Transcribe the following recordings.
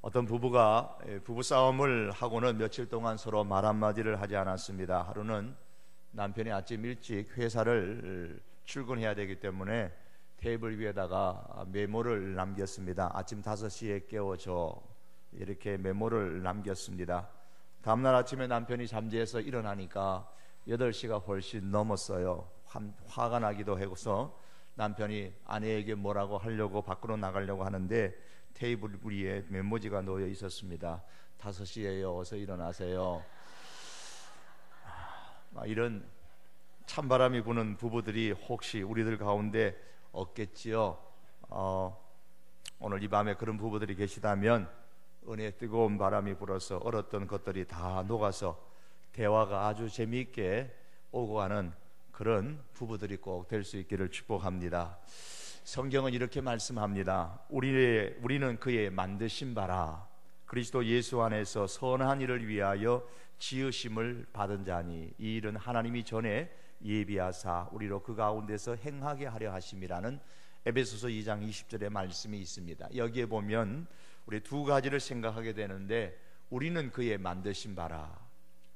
어떤 부부가 부부싸움을 하고는 며칠 동안 서로 말 한마디를 하지 않았습니다. 하루는 남편이 아침 일찍 회사를 출근해야 되기 때문에 테이블 위에다가 메모를 남겼습니다. 아침 5시에 깨워줘, 이렇게 메모를 남겼습니다. 다음날 아침에 남편이 잠재에서 일어나니까 8시가 훨씬 넘었어요. 화가 나기도 해서 남편이 아내에게 뭐라고 하려고 밖으로 나가려고 하는데 테이블 위에 메모지가 놓여 있었습니다. 5시에요. 어서 일어나세요. 이런 찬바람이 부는 부부들이 혹시 우리들 가운데 없겠지요. 오늘 이 밤에 그런 부부들이 계시다면 은혜의 뜨거운 바람이 불어서 얼었던 것들이 다 녹아서 대화가 아주 재미있게 오고 가는 그런 부부들이 꼭 될 수 있기를 축복합니다. 성경은 이렇게 말씀합니다. 우리는 그의 만드신 바라 그리스도 예수 안에서 선한 일을 위하여 지으심을 받은 자니 이 일은 하나님이 전에 예비하사 우리로 그 가운데서 행하게 하려 하심이라는 에베소서 2장 20절의 말씀이 있습니다. 여기에 보면 우리 두 가지를 생각하게 되는데, 우리는 그의 만드신 바라,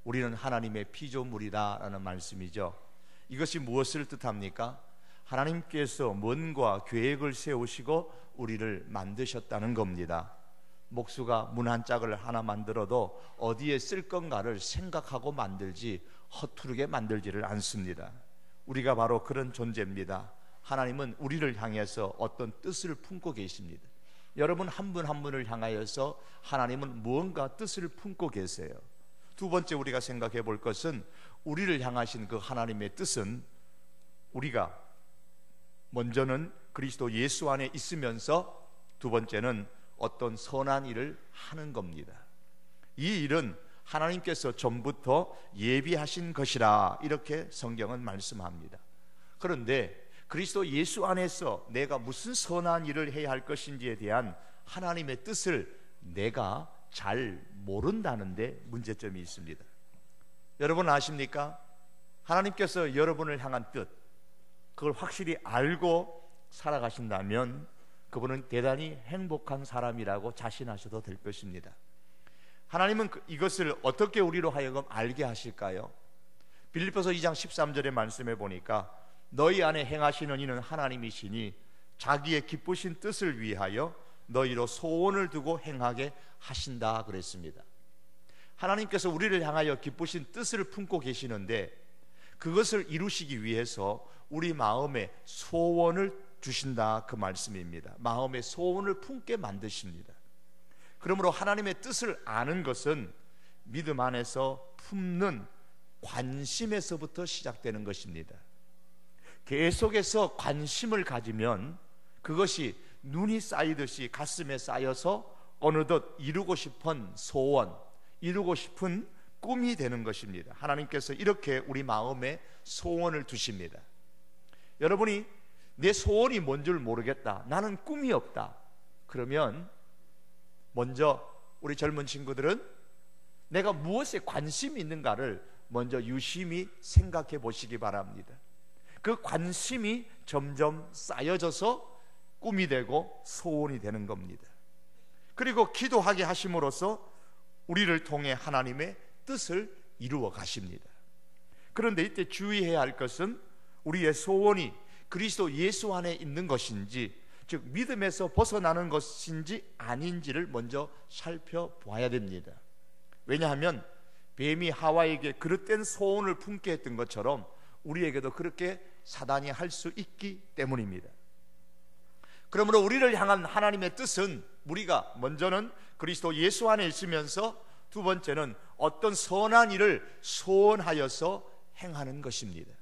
우리는 하나님의 피조물이다 라는 말씀이죠. 이것이 무엇을 뜻합니까? 하나님께서 뭔가 계획을 세우시고 우리를 만드셨다는 겁니다. 목수가 문 한 짝을 하나 만들어도 어디에 쓸 건가를 생각하고 만들지 허투루게 만들지를 않습니다. 우리가 바로 그런 존재입니다. 하나님은 우리를 향해서 어떤 뜻을 품고 계십니다. 여러분 한 분 한 분을 향하여서 하나님은 무언가 뜻을 품고 계세요. 두 번째 우리가 생각해 볼 것은, 우리를 향하신 그 하나님의 뜻은 우리가 먼저는 그리스도 예수 안에 있으면서 두 번째는 어떤 선한 일을 하는 겁니다. 이 일은 하나님께서 전부터 예비하신 것이라 이렇게 성경은 말씀합니다. 그런데 그리스도 예수 안에서 내가 무슨 선한 일을 해야 할 것인지에 대한 하나님의 뜻을 내가 잘 모른다는 데 문제점이 있습니다. 여러분 아십니까? 하나님께서 여러분을 향한 뜻, 그걸 확실히 알고 살아가신다면 그분은 대단히 행복한 사람이라고 자신하셔도 될 것입니다. 하나님은 이것을 어떻게 우리로 하여금 알게 하실까요? 빌립보서 2장 13절의 말씀에 보니까 너희 안에 행하시는 이는 하나님이시니 자기의 기쁘신 뜻을 위하여 너희로 소원을 두고 행하게 하신다 그랬습니다. 하나님께서 우리를 향하여 기쁘신 뜻을 품고 계시는데 그것을 이루시기 위해서 우리 마음에 소원을 주신다 그 말씀입니다. 마음에 소원을 품게 만드십니다. 그러므로 하나님의 뜻을 아는 것은 믿음 안에서 품는 관심에서부터 시작되는 것입니다. 계속해서 관심을 가지면 그것이 눈이 쌓이듯이 가슴에 쌓여서 어느덧 이루고 싶은 소원, 이루고 싶은 꿈이 되는 것입니다. 하나님께서 이렇게 우리 마음에 소원을 두십니다. 여러분이 내 소원이 뭔 줄 모르겠다, 나는 꿈이 없다, 그러면 먼저 우리 젊은 친구들은 내가 무엇에 관심이 있는가를 먼저 유심히 생각해 보시기 바랍니다. 그 관심이 점점 쌓여져서 꿈이 되고 소원이 되는 겁니다. 그리고 기도하게 하심으로써 우리를 통해 하나님의 뜻을 이루어 가십니다. 그런데 이때 주의해야 할 것은 우리의 소원이 그리스도 예수 안에 있는 것인지, 즉 믿음에서 벗어나는 것인지 아닌지를 먼저 살펴봐야 됩니다. 왜냐하면 뱀이 하와에게 그릇된 소원을 품게 했던 것처럼 우리에게도 그렇게 사단이 할 수 있기 때문입니다. 그러므로 우리를 향한 하나님의 뜻은 우리가 먼저는 그리스도 예수 안에 있으면서 두 번째는 어떤 선한 일을 소원하여서 행하는 것입니다.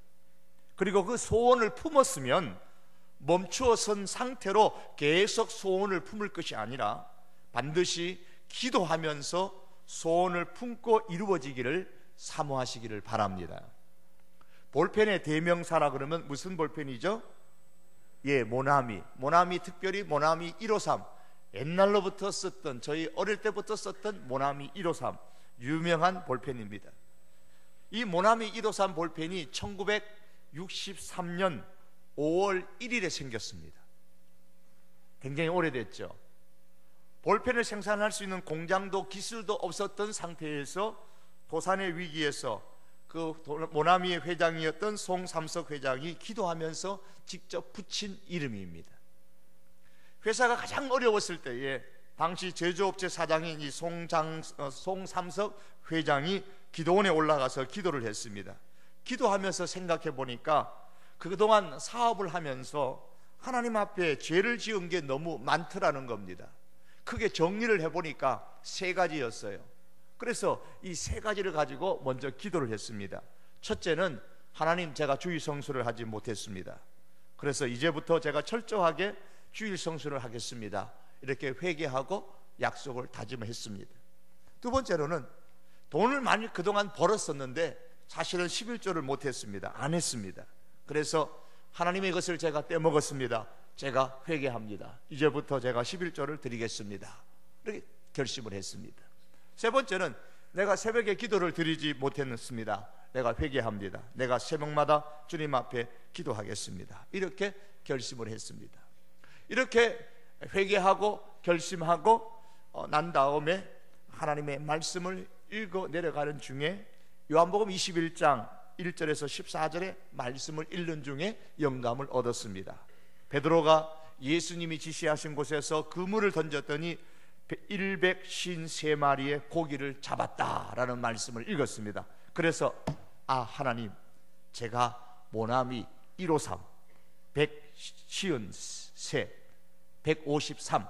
그리고 그 소원을 품었으면 멈추어 선 상태로 계속 소원을 품을 것이 아니라 반드시 기도하면서 소원을 품고 이루어지기를 사모하시기를 바랍니다. 볼펜의 대명사라 그러면 무슨 볼펜이죠? 모나미, 특별히 모나미 153, 옛날로부터 썼던, 저희 어릴 때부터 썼던 모나미 153, 유명한 볼펜입니다. 이 모나미 153 볼펜이 1963년 5월 1일에 생겼습니다. 굉장히 오래됐죠. 볼펜을 생산할 수 있는 공장도 기술도 없었던 상태에서 도산의 위기에서 그 모나미의 회장이었던 송삼석 회장이 기도하면서 직접 붙인 이름입니다. 회사가 가장 어려웠을 때에 당시 제조업체 사장인 이 송삼석 회장이 기도원에 올라가서 기도를 했습니다. 기도하면서 생각해 보니까 그동안 사업을 하면서 하나님 앞에 죄를 지은 게 너무 많더라는 겁니다. 크게 정리를 해보니까 3가지였어요. 그래서 이 3가지를 가지고 먼저 기도를 했습니다. 첫째는, 하나님, 제가 주일 성수를 하지 못했습니다. 그래서 이제부터 제가 철저하게 주일 성수를 하겠습니다. 이렇게 회개하고 약속을 다짐했습니다. 두 번째로는, 돈을 많이 그동안 벌었었는데 사실은 11조를 못했습니다. 안 했습니다. 그래서 하나님의 것을 제가 떼먹었습니다. 제가 회개합니다. 이제부터 제가 11조를 드리겠습니다. 이렇게 결심을 했습니다. 세 번째는, 내가 새벽에 기도를 드리지 못했습니다. 내가 회개합니다. 내가 새벽마다 주님 앞에 기도하겠습니다. 이렇게 결심을 했습니다. 이렇게 회개하고 결심하고 난 다음에 하나님의 말씀을 읽어 내려가는 중에 요한복음 21장 1절에서 14절의 말씀을 읽는 중에 영감을 얻었습니다. 베드로가 예수님이 지시하신 곳에서 그물을 던졌더니 153마리의 고기를 잡았다라는 말씀을 읽었습니다. 그래서 하나님, 제가 모나미 153, 153, 153,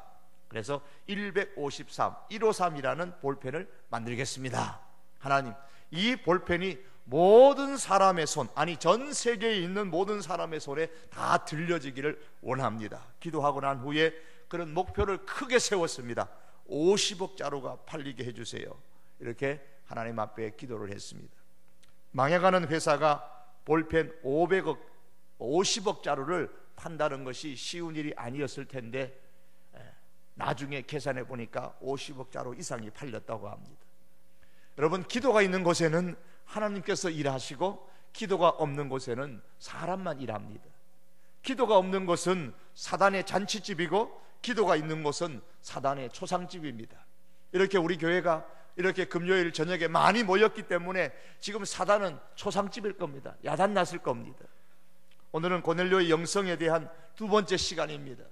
그래서 153, 153이라는 볼펜을 만들겠습니다. 하나님, 이 볼펜이 모든 사람의 손, 아니 전 세계에 있는 모든 사람의 손에 다 들려지기를 원합니다. 기도하고 난 후에 그런 목표를 크게 세웠습니다. 50억 자루가 팔리게 해주세요. 이렇게 하나님 앞에 기도를 했습니다. 망해가는 회사가 볼펜 50억 자루를 판다는 것이 쉬운 일이 아니었을 텐데 나중에 계산해 보니까 50억 자루 이상이 팔렸다고 합니다. 여러분, 기도가 있는 곳에는 하나님께서 일하시고 기도가 없는 곳에는 사람만 일합니다. 기도가 없는 곳은 사단의 잔치집이고 기도가 있는 곳은 사단의 초상집입니다. 이렇게 우리 교회가 이렇게 금요일 저녁에 많이 모였기 때문에 지금 사단은 초상집일 겁니다. 야단 났을 겁니다. 오늘은 고넬료의 영성에 대한 두 번째 시간입니다.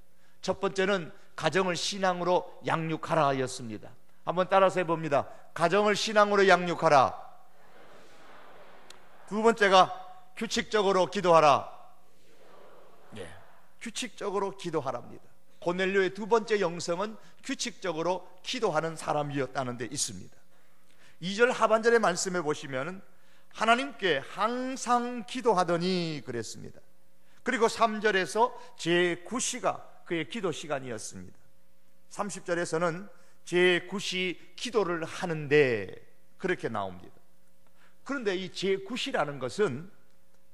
첫 번째는 가정을 신앙으로 양육하라 였습니다. 한번 따라서 해봅니다. 가정을 신앙으로 양육하라. 두 번째가 규칙적으로 기도하라. 규칙적으로 기도하랍니다. 고넬료의 두 번째 영성은 규칙적으로 기도하는 사람이었다는 데 있습니다. 2절 하반절의 말씀에 보시면 하나님께 항상 기도하더니 그랬습니다. 그리고 3절에서 제9시가 그의 기도 시간이었습니다. 30절에서는 제9시 기도를 하는데 그렇게 나옵니다. 그런데 이 제9시라는 것은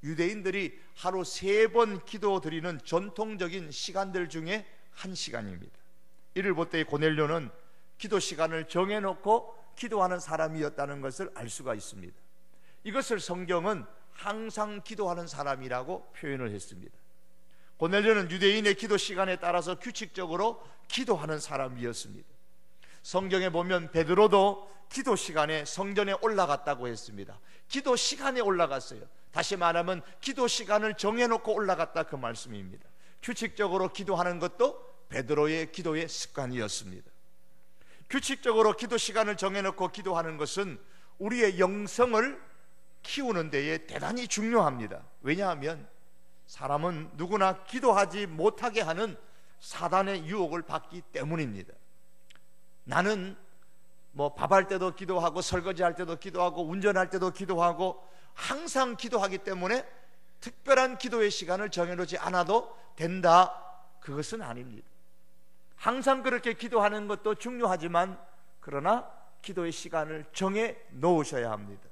유대인들이 하루 3번 기도드리는 전통적인 시간들 중에 한 시간입니다. 이를 볼 때 고넬료는 기도 시간을 정해놓고 기도하는 사람이었다는 것을 알 수가 있습니다. 이것을 성경은 항상 기도하는 사람이라고 표현을 했습니다. 고넬료는 유대인의 기도 시간에 따라서 규칙적으로 기도하는 사람이었습니다. 성경에 보면 베드로도 기도 시간에 성전에 올라갔다고 했습니다. 기도 시간에 올라갔어요. 다시 말하면 기도 시간을 정해놓고 올라갔다, 그 말씀입니다. 규칙적으로 기도하는 것도 베드로의 기도의 습관이었습니다. 규칙적으로 기도 시간을 정해놓고 기도하는 것은 우리의 영성을 키우는 데에 대단히 중요합니다. 왜냐하면 사람은 누구나 기도하지 못하게 하는 사단의 유혹을 받기 때문입니다. 나는 밥할 때도 기도하고 설거지할 때도 기도하고 운전할 때도 기도하고 항상 기도하기 때문에 특별한 기도의 시간을 정해놓지 않아도 된다, 그것은 아닙니다. 항상 그렇게 기도하는 것도 중요하지만 그러나 기도의 시간을 정해 놓으셔야 합니다.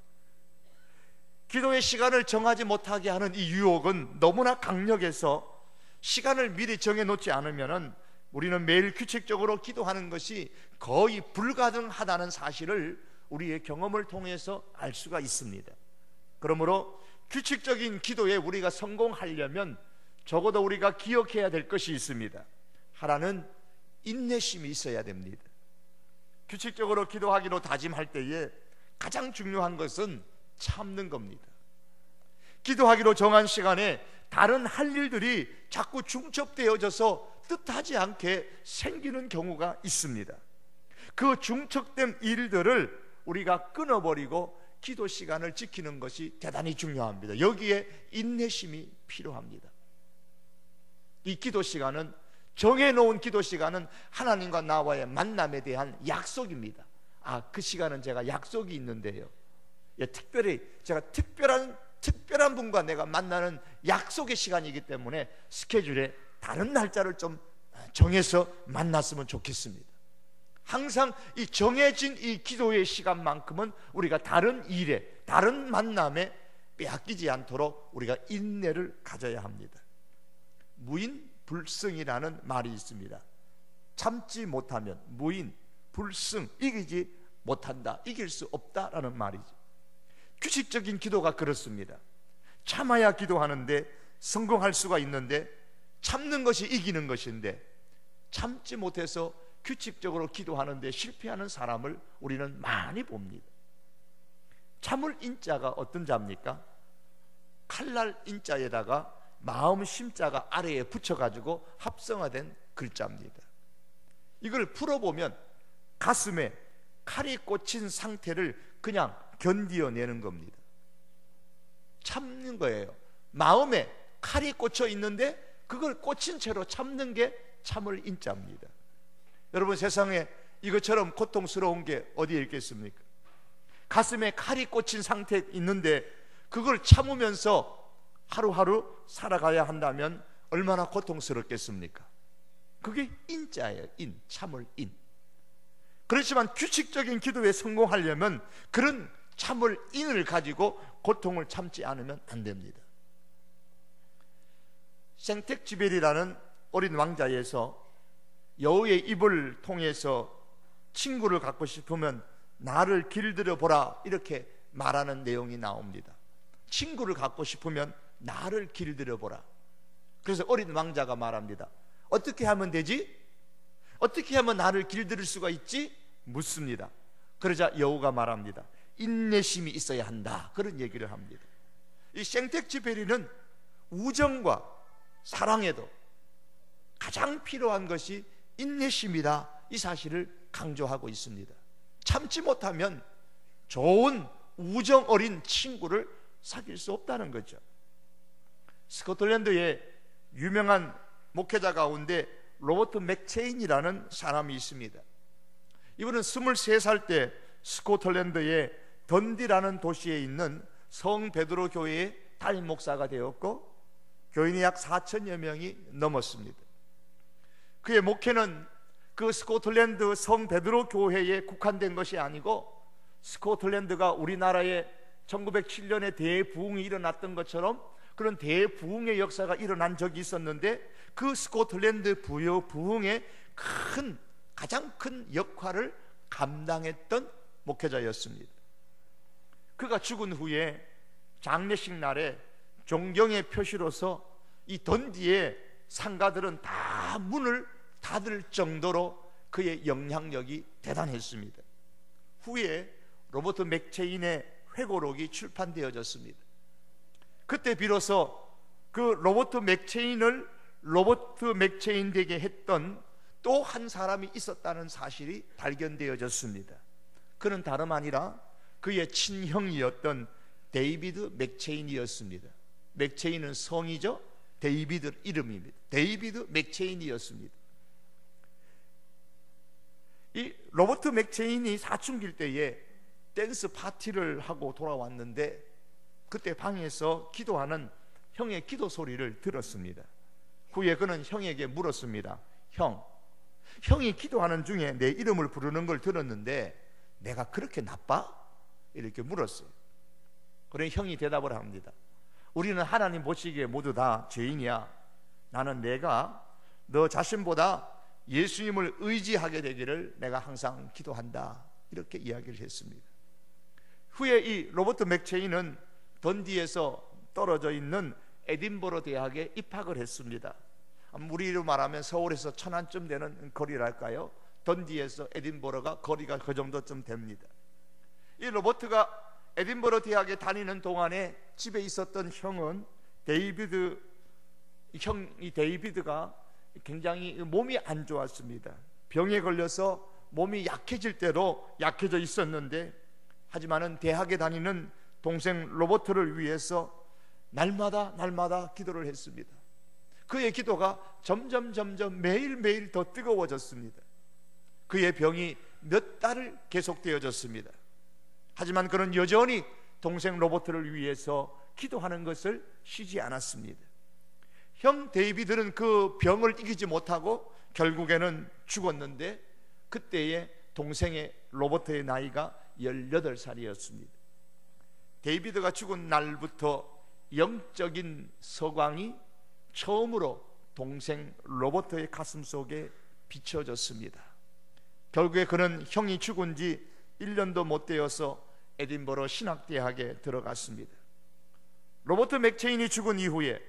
기도의 시간을 정하지 못하게 하는 이 유혹은 너무나 강력해서 시간을 미리 정해 놓지 않으면 우리는 매일 규칙적으로 기도하는 것이 거의 불가능하다는 사실을 우리의 경험을 통해서 알 수가 있습니다. 그러므로 규칙적인 기도에 우리가 성공하려면 적어도 우리가 기억해야 될 것이 있습니다. 하나는 인내심이 있어야 됩니다. 규칙적으로 기도하기로 다짐할 때에 가장 중요한 것은 참는 겁니다. 기도하기로 정한 시간에 다른 할 일들이 자꾸 중첩되어져서 뜻하지 않게 생기는 경우가 있습니다. 그 중첩된 일들을 우리가 끊어버리고 기도 시간을 지키는 것이 대단히 중요합니다. 여기에 인내심이 필요합니다. 이 기도 시간은, 정해놓은 기도 시간은 하나님과 나와의 만남에 대한 약속입니다. 그 시간은 제가 약속이 있는데요, 특별히 제가 특별한 분과 내가 만나는 약속의 시간이기 때문에 스케줄에 다른 날짜를 좀 정해서 만났으면 좋겠습니다. 항상 이 정해진 이 기도의 시간만큼은 우리가 다른 일에, 다른 만남에 빼앗기지 않도록 우리가 인내를 가져야 합니다. 무인불승이라는 말이 있습니다. 참지 못하면 무인불승, 이기지 못한다, 이길 수 없다라는 말이죠. 규칙적인 기도가 그렇습니다. 참아야 기도하는데 성공할 수가 있는데, 참는 것이 이기는 것인데, 참지 못해서 규칙적으로 기도하는데 실패하는 사람을 우리는 많이 봅니다. 참을 인자가 어떤 자입니까? 칼날 인자에다가 마음 심자가 아래에 붙여가지고 합성화된 글자입니다. 이걸 풀어보면 가슴에 칼이 꽂힌 상태를 그냥 견디어내는 겁니다. 참는 거예요. 마음에 칼이 꽂혀 있는데 그걸 꽂힌 채로 참는 게 참을 인자입니다. 여러분, 세상에 이것처럼 고통스러운 게 어디에 있겠습니까? 가슴에 칼이 꽂힌 상태에 있는데 그걸 참으면서 하루하루 살아가야 한다면 얼마나 고통스럽겠습니까? 그게 인자예요. 참을 인. 그렇지만 규칙적인 기도에 성공하려면 그런 참을 인을 가지고 고통을 참지 않으면 안 됩니다. 생텍쥐벨이라는 어린 왕자에서 여우의 입을 통해서 친구를 갖고 싶으면 나를 길들여 보라, 이렇게 말하는 내용이 나옵니다. 친구를 갖고 싶으면 나를 길들여 보라. 그래서 어린 왕자가 말합니다. 어떻게 하면 되지? 어떻게 하면 나를 길들일 수가 있지? 묻습니다. 그러자 여우가 말합니다. 인내심이 있어야 한다, 그런 얘기를 합니다. 이 생텍쥐베리는 우정과 사랑에도 가장 필요한 것이 인내심이다, 이 사실을 강조하고 있습니다. 참지 못하면 좋은 우정 어린 친구를 사귈 수 없다는 거죠. 스코틀랜드의 유명한 목회자 가운데 로버트 맥체인이라는 사람이 있습니다. 이분은 23살 때 스코틀랜드의 던디라는 도시에 있는 성 베드로 교회의 담임 목사가 되었고 교인이 약 4천여 명이 넘었습니다. 그의 목회는 그 스코틀랜드 성 베드로 교회에 국한된 것이 아니고, 스코틀랜드가 우리나라에 1907년에 대부흥이 일어났던 것처럼 그런 대부흥의 역사가 일어난 적이 있었는데, 그 스코틀랜드 부흥의 가장 큰 역할을 감당했던 목회자였습니다. 그가 죽은 후에 장례식 날에 존경의 표시로서 이 던디의 상가들은 다 문을 닫을 정도로 그의 영향력이 대단했습니다. 후에 로버트 맥체인의 회고록이 출판되어졌습니다. 그때 비로소 그 로버트 맥체인을 로버트 맥체인 되게 했던 또 한 사람이 있었다는 사실이 발견되어졌습니다. 그는 다름 아니라 그의 친형이었던 데이비드 맥체인이었습니다. 맥체인은 성이죠. 데이비드 이름입니다. 데이비드 맥체인이었습니다. 이 로버트 맥체인이 사춘기 때에 댄스 파티를 하고 돌아왔는데, 그때 방에서 기도하는 형의 기도 소리를 들었습니다. 후에 그는 형에게 물었습니다. 형이 기도하는 중에 내 이름을 부르는 걸 들었는데 내가 그렇게 나빠? 이렇게 물었어요. 그래 형이 대답을 합니다. 우리는 하나님 보시기에 모두 다 죄인이야. 나는 내가 너 자신보다 예수님을 의지하게 되기를 내가 항상 기도한다, 이렇게 이야기를 했습니다. 후에 이 로버트 맥체인은 던디에서 떨어져 있는 에딘버러 대학에 입학을 했습니다. 우리로 말하면 서울에서 천안쯤 되는 거리랄까요? 던디에서 에딘버러가 거리가 그 정도쯤 됩니다. 이 로버트가 에딘버러 대학에 다니는 동안에 집에 있었던 형은 형이 데이비드가 굉장히 몸이 안 좋았습니다. 병에 걸려서 몸이 약해질 대로 약해져 있었는데, 하지만은 대학에 다니는 동생 로버트를 위해서 날마다 기도를 했습니다. 그의 기도가 점점 매일매일 더 뜨거워졌습니다. 그의 병이 몇 달을 계속되어졌습니다. 하지만 그는 여전히 동생 로버트를 위해서 기도하는 것을 쉬지 않았습니다. 형 데이비드는 그 병을 이기지 못하고 결국에는 죽었는데, 그때의 동생의 로버트의 나이가 18살이었습니다. 데이비드가 죽은 날부터 영적인 서광이 처음으로 동생 로버트의 가슴 속에 비춰졌습니다. 결국에 그는 형이 죽은 지 1년도 못 되어서 에딘버러 신학대학에 들어갔습니다. 로버트 맥체인이 죽은 이후에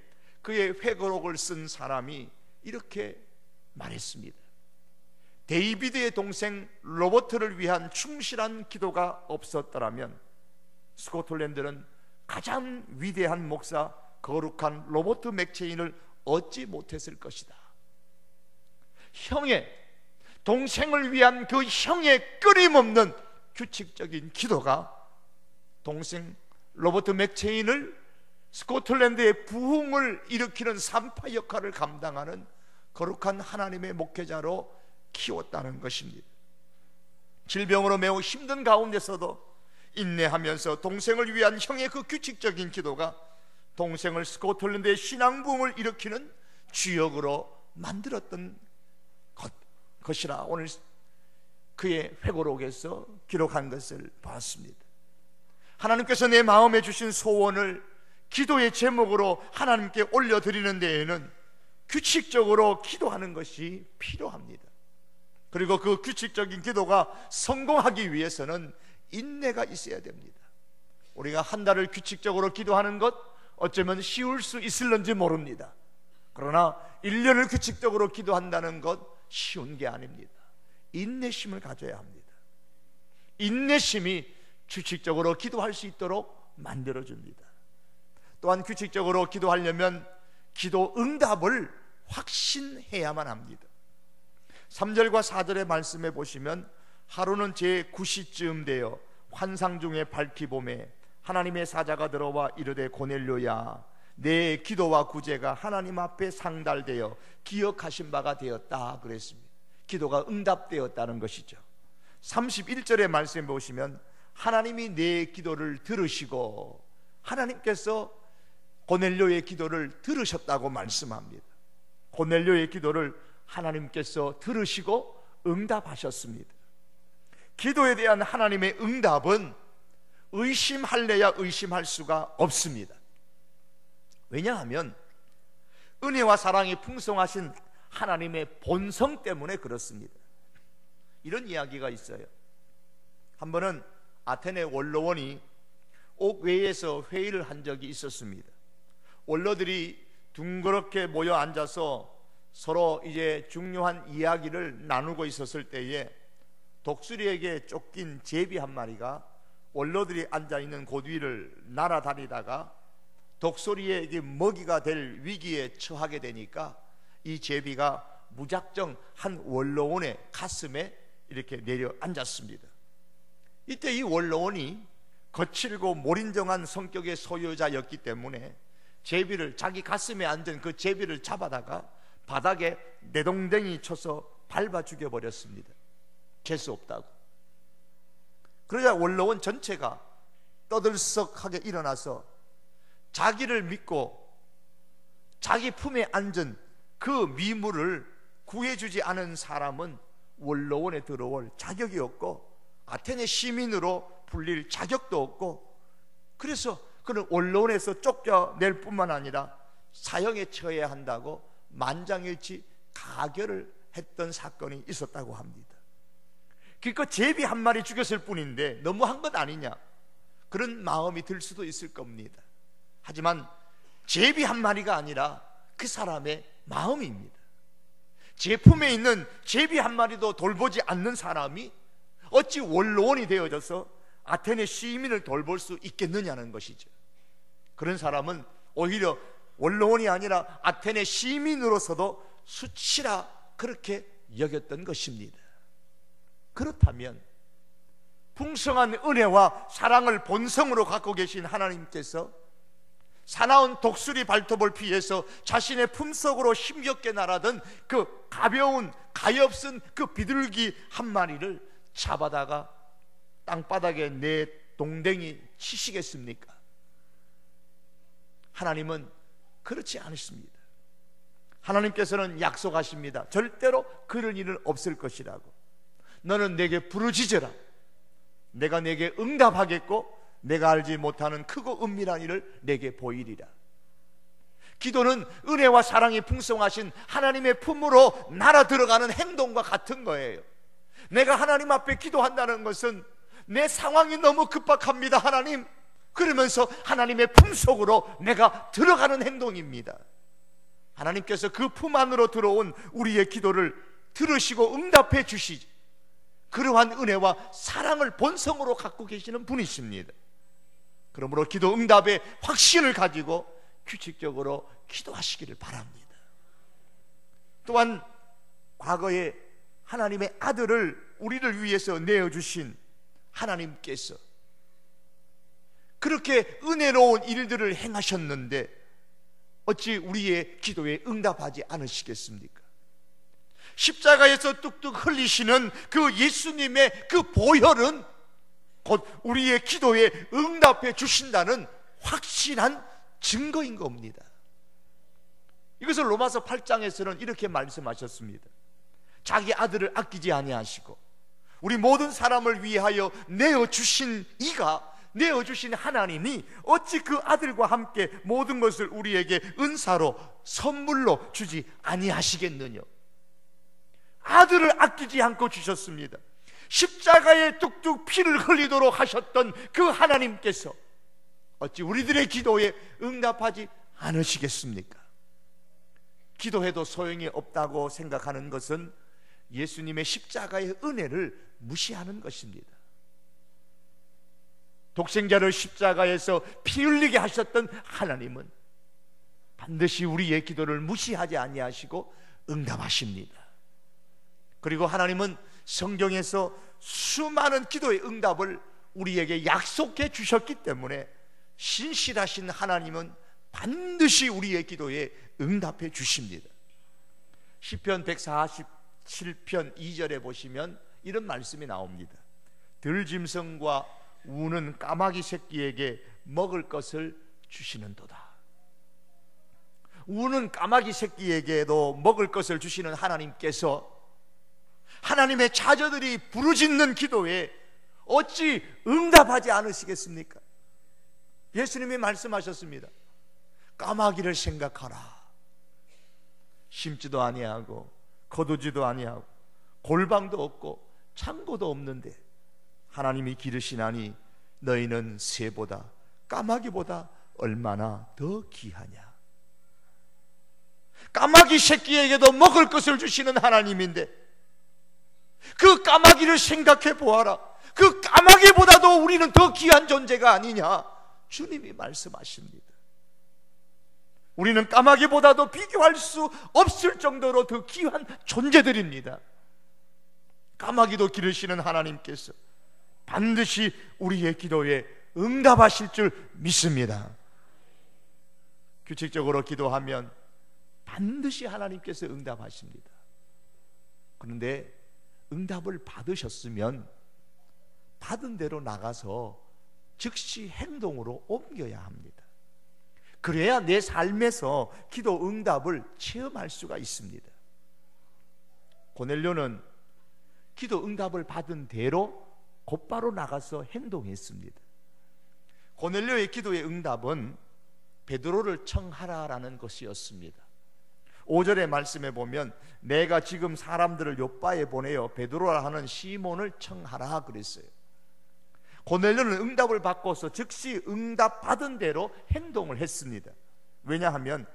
그의 회고록을 쓴 사람이 이렇게 말했습니다. 데이비드의 동생 로버트를 위한 충실한 기도가 없었더라면 스코틀랜드는 가장 위대한 목사 거룩한 로버트 맥체인을 얻지 못했을 것이다. 형의, 동생을 위한 그 형의 끊임없는 규칙적인 기도가 동생 로버트 맥체인을 스코틀랜드의 부흥을 일으키는 산파 역할을 감당하는 거룩한 하나님의 목회자로 키웠다는 것입니다. 질병으로 매우 힘든 가운데서도 인내하면서 동생을 위한 형의 그 규칙적인 기도가 동생을 스코틀랜드의 신앙부흥을 일으키는 주역으로 만들었던 것이라 오늘 그의 회고록에서 기록한 것을 봤습니다. 하나님께서 내 마음에 주신 소원을 기도의 제목으로 하나님께 올려드리는 데에는 규칙적으로 기도하는 것이 필요합니다. 그리고 그 규칙적인 기도가 성공하기 위해서는 인내가 있어야 됩니다. 우리가 한 달을 규칙적으로 기도하는 것 어쩌면 쉬울 수 있을는지 모릅니다. 그러나 1년을 규칙적으로 기도한다는 것 쉬운 게 아닙니다. 인내심을 가져야 합니다. 인내심이 규칙적으로 기도할 수 있도록 만들어줍니다. 또한 규칙적으로 기도하려면 기도 응답을 확신해야만 합니다. 3절과 4절의 말씀에 보시면 하루는 제9시쯤 되어 환상 중에 밝히 봄에 하나님의 사자가 들어와 이르되 고넬료야 내 기도와 구제가 하나님 앞에 상달되어 기억하신 바가 되었다 그랬습니다. 기도가 응답되었다는 것이죠. 31절의 말씀에 보시면 하나님이 내 기도를 들으시고, 하나님께서 고넬료의 기도를 들으셨다고 말씀합니다. 고넬료의 기도를 하나님께서 들으시고 응답하셨습니다. 기도에 대한 하나님의 응답은 의심할래야 의심할 수가 없습니다. 왜냐하면 은혜와 사랑이 풍성하신 하나님의 본성 때문에 그렇습니다. 이런 이야기가 있어요. 한 번은 아테네 원로원이 옥외에서 회의를 한 적이 있었습니다. 원로들이 둥그렇게 모여 앉아서 서로 이제 중요한 이야기를 나누고 있었을 때에 독수리에게 쫓긴 제비 한 마리가 원로들이 앉아있는 곳 위를 날아다니다가 독수리에게 먹이가 될 위기에 처하게 되니까 이 제비가 무작정 한 원로원의 가슴에 이렇게 내려앉았습니다. 이때 이 원로원이 거칠고 몰인정한 성격의 소유자였기 때문에 제비를, 자기 가슴에 앉은 그 제비를 잡아다가 바닥에 내동댕이 쳐서 밟아 죽여버렸습니다. 재수 없다고. 그러자 원로원 전체가 떠들썩하게 일어나서 자기를 믿고 자기 품에 앉은 그 미물을 구해주지 않은 사람은 원로원에 들어올 자격이 없고 아테네 시민으로 불릴 자격도 없고, 그래서 그는 원로원에서 쫓겨낼 뿐만 아니라 사형에 처해야 한다고 만장일치 가결을 했던 사건이 있었다고 합니다. 그러니까 제비 한 마리 죽였을 뿐인데 너무한 것 아니냐, 그런 마음이 들 수도 있을 겁니다. 하지만 제비 한 마리가 아니라 그 사람의 마음입니다. 제품에 있는 제비 한 마리도 돌보지 않는 사람이 어찌 원로원이 되어져서 아테네 시민을 돌볼 수 있겠느냐는 것이죠. 그런 사람은 오히려 원로원이 아니라 아테네 시민으로서도 수치라 그렇게 여겼던 것입니다. 그렇다면 풍성한 은혜와 사랑을 본성으로 갖고 계신 하나님께서 사나운 독수리 발톱을 피해서 자신의 품속으로 힘겹게 날아든 그 가벼운 가엾은 그 비둘기 한 마리를 잡아다가 땅바닥에 내 동댕이 치시겠습니까? 하나님은 그렇지 않으십니다. 하나님께서는 약속하십니다. 절대로 그런 일은 없을 것이라고. 너는 내게 부르짖으라. 내가 내게 응답하겠고 내가 알지 못하는 크고 은밀한 일을 내게 보이리라. 기도는 은혜와 사랑이 풍성하신 하나님의 품으로 날아 들어가는 행동과 같은 거예요. 내가 하나님 앞에 기도한다는 것은 내 상황이 너무 급박합니다 하나님, 그러면서 하나님의 품속으로 내가 들어가는 행동입니다. 하나님께서 그 품 안으로 들어온 우리의 기도를 들으시고 응답해 주시지, 그러한 은혜와 사랑을 본성으로 갖고 계시는 분이십니다. 그러므로 기도 응답의 확신을 가지고 규칙적으로 기도하시기를 바랍니다. 또한 과거에 하나님의 아들을 우리를 위해서 내어주신 하나님께서 그렇게 은혜로운 일들을 행하셨는데 어찌 우리의 기도에 응답하지 않으시겠습니까? 십자가에서 뚝뚝 흘리시는 그 예수님의 그 보혈은 곧 우리의 기도에 응답해 주신다는 확실한 증거인 겁니다. 이것을 로마서 8장에서는 이렇게 말씀하셨습니다. 자기 아들을 아끼지 아니하시고 우리 모든 사람을 위하여 내어주신 이가, 내어주신 하나님이 어찌 그 아들과 함께 모든 것을 우리에게 은사로 선물로 주지 아니하시겠느냐. 아들을 아끼지 않고 주셨습니다. 십자가에 뚝뚝 피를 흘리도록 하셨던 그 하나님께서 어찌 우리들의 기도에 응답하지 않으시겠습니까? 기도해도 소용이 없다고 생각하는 것은 예수님의 십자가의 은혜를 무시하는 것입니다. 독생자를 십자가에서 피 흘리게 하셨던 하나님은 반드시 우리의 기도를 무시하지 아니하시고 응답하십니다. 그리고 하나님은 성경에서 수많은 기도의 응답을 우리에게 약속해 주셨기 때문에 신실하신 하나님은 반드시 우리의 기도에 응답해 주십니다. 시편 147편 2절에 보시면 이런 말씀이 나옵니다. 들짐승과 우는 까마귀 새끼에게 먹을 것을 주시는도다. 우는 까마귀 새끼에게도 먹을 것을 주시는 하나님께서 하나님의 자녀들이 부르짖는 기도에 어찌 응답하지 않으시겠습니까? 예수님이 말씀하셨습니다. 까마귀를 생각하라. 심지도 아니하고 거두지도 아니하고 골방도 없고 창고도 없는데 하나님이 기르시나니 너희는 새보다 까마귀보다 얼마나 더 귀하냐. 까마귀 새끼에게도 먹을 것을 주시는 하나님인데 그 까마귀를 생각해 보아라. 그 까마귀보다도 우리는 더 귀한 존재가 아니냐. 주님이 말씀하십니다. 우리는 까마귀보다도 비교할 수 없을 정도로 더 귀한 존재들입니다. 까마귀도 기르시는 하나님께서 반드시 우리의 기도에 응답하실 줄 믿습니다. 규칙적으로 기도하면 반드시 하나님께서 응답하십니다. 그런데 응답을 받으셨으면 받은 대로 나가서 즉시 행동으로 옮겨야 합니다. 그래야 내 삶에서 기도 응답을 체험할 수가 있습니다. 고넬료는 기도 응답을 받은 대로 곧바로 나가서 행동했습니다. 고넬료의 기도의 응답은 베드로를 청하라라는 것이었습니다. 5절의 말씀에 보면 내가 지금 사람들을 요빠에 보내어 베드로라 하는 시몬을 청하라 그랬어요. 고넬료는 응답을 받고서 즉시 응답 받은 대로 행동을 했습니다. 왜냐하면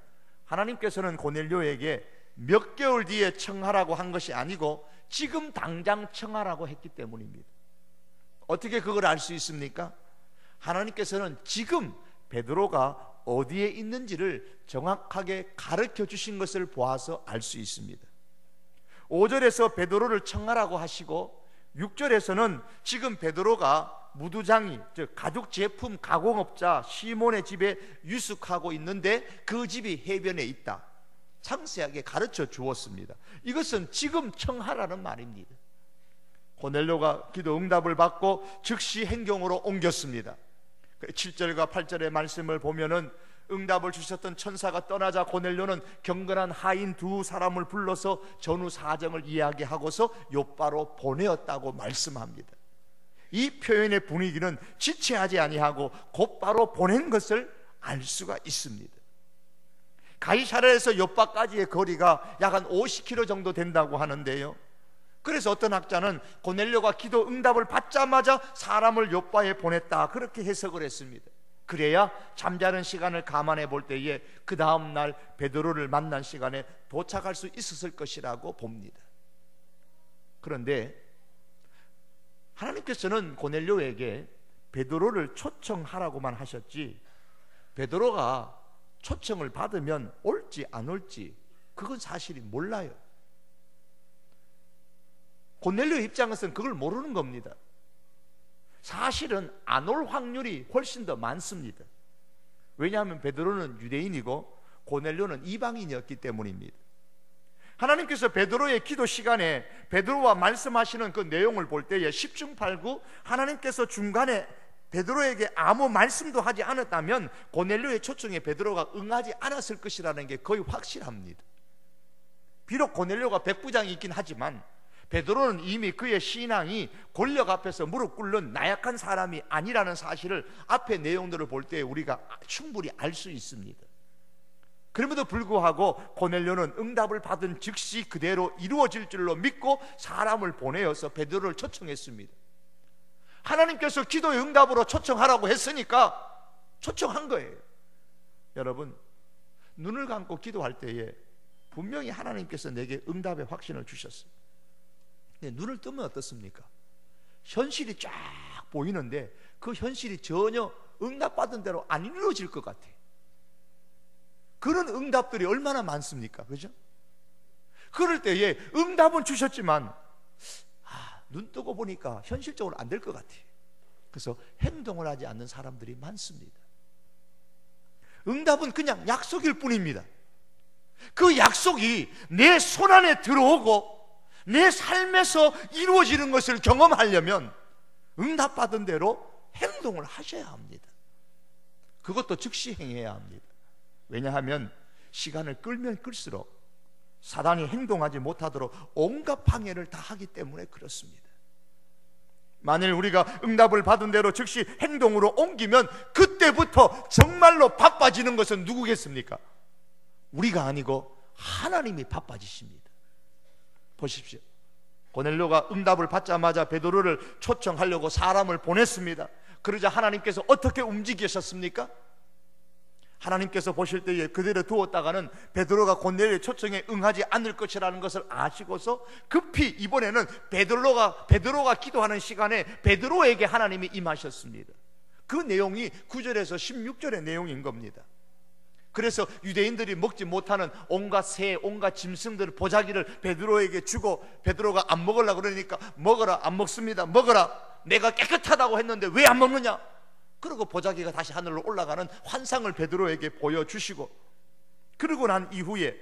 하나님께서는 고넬료에게 몇 개월 뒤에 청하라고 한 것이 아니고 지금 당장 청하라고 했기 때문입니다. 어떻게 그걸 알 수 있습니까? 하나님께서는 지금 베드로가 어디에 있는지를 정확하게 가르쳐 주신 것을 보아서 알 수 있습니다. 5절에서 베드로를 청하라고 하시고 6절에서는 지금 베드로가 무두장이, 즉 가죽 제품 가공업자 시몬의 집에 유숙하고 있는데 그 집이 해변에 있다, 상세하게 가르쳐 주었습니다. 이것은 지금 청하라는 말입니다. 고넬료가 기도 응답을 받고 즉시 행동으로 옮겼습니다. 7절과 8절의 말씀을 보면은 응답을 주셨던 천사가 떠나자 고넬료는 경건한 하인 두 사람을 불러서 전후 사정을 이야기하고서 요바로 보내었다고 말씀합니다. 이 표현의 분위기는 지체하지 아니하고 곧바로 보낸 것을 알 수가 있습니다. 가이사랴에서 요바까지의 거리가 약 한 50km 정도 된다고 하는데요, 그래서 어떤 학자는 고넬료가 기도 응답을 받자마자 사람을 요바에 보냈다, 그렇게 해석을 했습니다. 그래야 잠자는 시간을 감안해 볼 때에 그 다음 날 베드로를 만난 시간에 도착할 수 있었을 것이라고 봅니다. 그런데 하나님께서는 고넬료에게 베드로를 초청하라고만 하셨지 베드로가 초청을 받으면 올지 안 올지 그건 사실이 몰라요. 고넬료 입장에서는 그걸 모르는 겁니다. 사실은 안 올 확률이 훨씬 더 많습니다. 왜냐하면 베드로는 유대인이고 고넬료는 이방인이었기 때문입니다. 하나님께서 베드로의 기도 시간에 베드로와 말씀하시는 그 내용을 볼 때에 10중 8구 하나님께서 중간에 베드로에게 아무 말씀도 하지 않았다면 고넬료의 초청에 베드로가 응하지 않았을 것이라는 게 거의 확실합니다. 비록 고넬료가 백부장이 있긴 하지만 베드로는 이미 그의 신앙이 권력 앞에서 무릎 꿇는 나약한 사람이 아니라는 사실을 앞의 내용들을 볼 때 우리가 충분히 알 수 있습니다. 그럼에도 불구하고 고넬료는 응답을 받은 즉시 그대로 이루어질 줄로 믿고 사람을 보내어서 베드로를 초청했습니다. 하나님께서 기도의 응답으로 초청하라고 했으니까 초청한 거예요. 여러분, 눈을 감고 기도할 때에 분명히 하나님께서 내게 응답의 확신을 주셨어요. 근데 눈을 뜨면 어떻습니까? 현실이 쫙 보이는데 그 현실이 전혀 응답받은 대로 안 이루어질 것 같아요. 그런 응답들이 얼마나 많습니까? 그죠? 그럴 때에 응답은 주셨지만 눈 뜨고 보니까 현실적으로 안 될 것 같아요. 그래서 행동을 하지 않는 사람들이 많습니다. 응답은 그냥 약속일 뿐입니다. 그 약속이 내 손안에 들어오고 내 삶에서 이루어지는 것을 경험하려면 응답받은 대로 행동을 하셔야 합니다. 그것도 즉시 행해야 합니다. 왜냐하면 시간을 끌면 끌수록 사단이 행동하지 못하도록 온갖 방해를 다 하기 때문에 그렇습니다. 만일 우리가 응답을 받은 대로 즉시 행동으로 옮기면 그때부터 정말로 바빠지는 것은 누구겠습니까? 우리가 아니고 하나님이 바빠지십니다. 보십시오. 고넬료가 응답을 받자마자 베드로를 초청하려고 사람을 보냈습니다. 그러자 하나님께서 어떻게 움직이셨습니까? 하나님께서 보실 때에 그대로 두었다가는 베드로가 고넬료의 초청에 응하지 않을 것이라는 것을 아시고서 급히 이번에는 베드로가 기도하는 시간에 베드로에게 하나님이 임하셨습니다. 그 내용이 9절에서 16절의 내용인 겁니다. 그래서 유대인들이 먹지 못하는 온갖 새, 온갖 짐승들 보자기를 베드로에게 주고 베드로가 안 먹으려고 그러니까 먹어라, 안 먹습니다, 먹어라, 내가 깨끗하다고 했는데 왜 안 먹느냐? 그리고 보자기가 다시 하늘로 올라가는 환상을 베드로에게 보여주시고, 그러고 난 이후에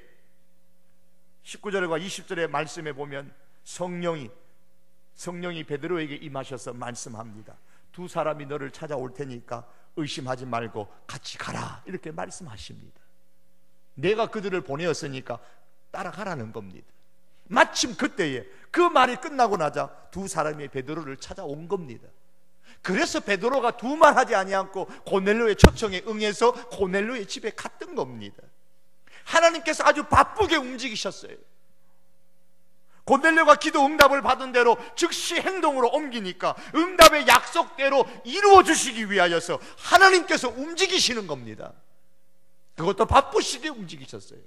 19절과 20절의 말씀에 보면 성령이 베드로에게 임하셔서 말씀합니다. 두 사람이 너를 찾아올 테니까 의심하지 말고 같이 가라, 이렇게 말씀하십니다. 내가 그들을 보내었으니까 따라가라는 겁니다. 마침 그때에 그 말이 끝나고 나자 두 사람이 베드로를 찾아온 겁니다. 그래서 베드로가 두말하지 아니하고 고넬료의 초청에 응해서 고넬료의 집에 갔던 겁니다. 하나님께서 아주 바쁘게 움직이셨어요. 고넬료가 기도 응답을 받은 대로 즉시 행동으로 옮기니까 응답의 약속대로 이루어 주시기 위하여서 하나님께서 움직이시는 겁니다. 그것도 바쁘시게 움직이셨어요.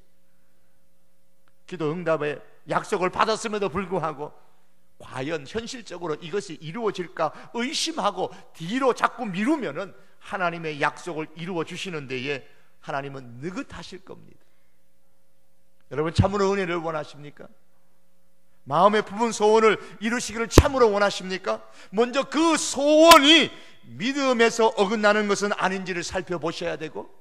기도 응답의 약속을 받았음에도 불구하고 과연 현실적으로 이것이 이루어질까 의심하고 뒤로 자꾸 미루면은 하나님의 약속을 이루어 주시는 데에 하나님은 느긋하실 겁니다. 여러분, 참으로 은혜를 원하십니까? 마음의 품은 소원을 이루시기를 참으로 원하십니까? 먼저 그 소원이 믿음에서 어긋나는 것은 아닌지를 살펴보셔야 되고,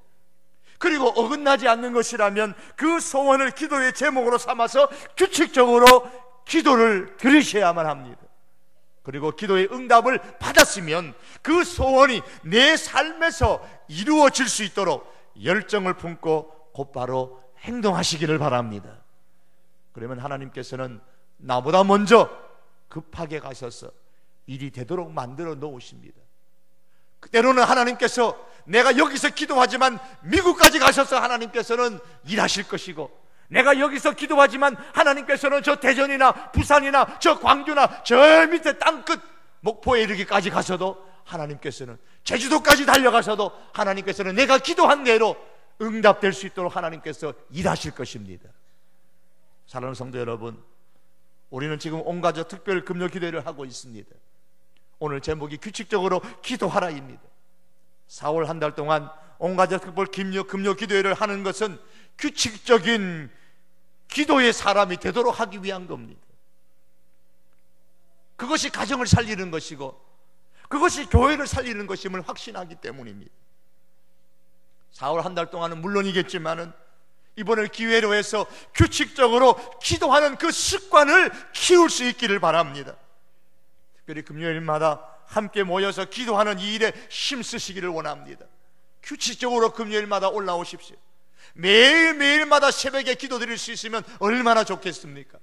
그리고 어긋나지 않는 것이라면 그 소원을 기도의 제목으로 삼아서 규칙적으로 기도를 드리셔야만 합니다. 그리고 기도의 응답을 받았으면 그 소원이 내 삶에서 이루어질 수 있도록 열정을 품고 곧바로 행동하시기를 바랍니다. 그러면 하나님께서는 나보다 먼저 급하게 가셔서 일이 되도록 만들어 놓으십니다. 때로는 하나님께서 내가 여기서 기도하지만 미국까지 가셔서 하나님께서는 일하실 것이고, 내가 여기서 기도하지만 하나님께서는 저 대전이나 부산이나 저 광주나 저 밑에 땅끝 목포에 이르기까지 가셔도 하나님께서는, 제주도까지 달려가셔도 하나님께서는 내가 기도한 대로 응답될 수 있도록 하나님께서 일하실 것입니다. 사랑하는 성도 여러분, 우리는 지금 온가족 특별 금요 기도회를 하고 있습니다. 오늘 제목이 규칙적으로 기도하라입니다. 4월 한 달 동안 온가족 특별 금요 기도회를 하는 것은 규칙적인 기도의 사람이 되도록 하기 위한 겁니다. 그것이 가정을 살리는 것이고 그것이 교회를 살리는 것임을 확신하기 때문입니다. 4월 한 달 동안은 물론이겠지만은 이번을 기회로 해서 규칙적으로 기도하는 그 습관을 키울 수 있기를 바랍니다. 특별히 금요일마다 함께 모여서 기도하는 이 일에 힘쓰시기를 원합니다. 규칙적으로 금요일마다 올라오십시오. 매일매일마다 새벽에 기도드릴 수 있으면 얼마나 좋겠습니까?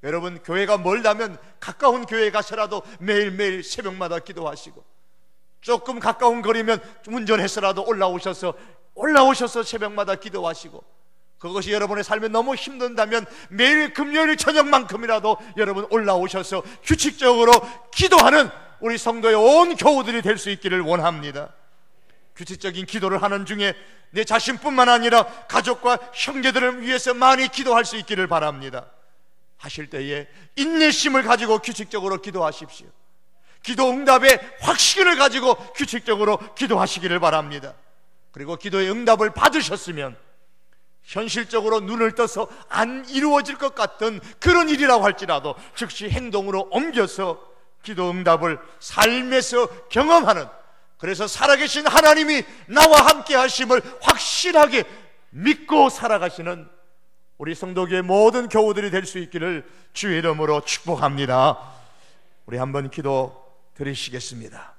여러분, 교회가 멀다면 가까운 교회에 가서라도 매일매일 새벽마다 기도하시고, 조금 가까운 거리면 운전해서라도 올라오셔서 새벽마다 기도하시고, 그것이 여러분의 삶에 너무 힘든다면 매일 금요일 저녁만큼이라도 여러분 올라오셔서 규칙적으로 기도하는 우리 성도의 온 교우들이 될 수 있기를 원합니다. 규칙적인 기도를 하는 중에 내 자신뿐만 아니라 가족과 형제들을 위해서 많이 기도할 수 있기를 바랍니다. 하실 때에 인내심을 가지고 규칙적으로 기도하십시오. 기도 응답의 확신을 가지고 규칙적으로 기도하시기를 바랍니다. 그리고 기도의 응답을 받으셨으면 현실적으로 눈을 떠서 안 이루어질 것 같던 그런 일이라고 할지라도 즉시 행동으로 옮겨서 기도 응답을 삶에서 경험하는, 그래서 살아계신 하나님이 나와 함께 하심을 확실하게 믿고 살아가시는 우리 성도교회 모든 교우들이 될 수 있기를 주의 이름으로 축복합니다. 우리 한번 기도 드리시겠습니다.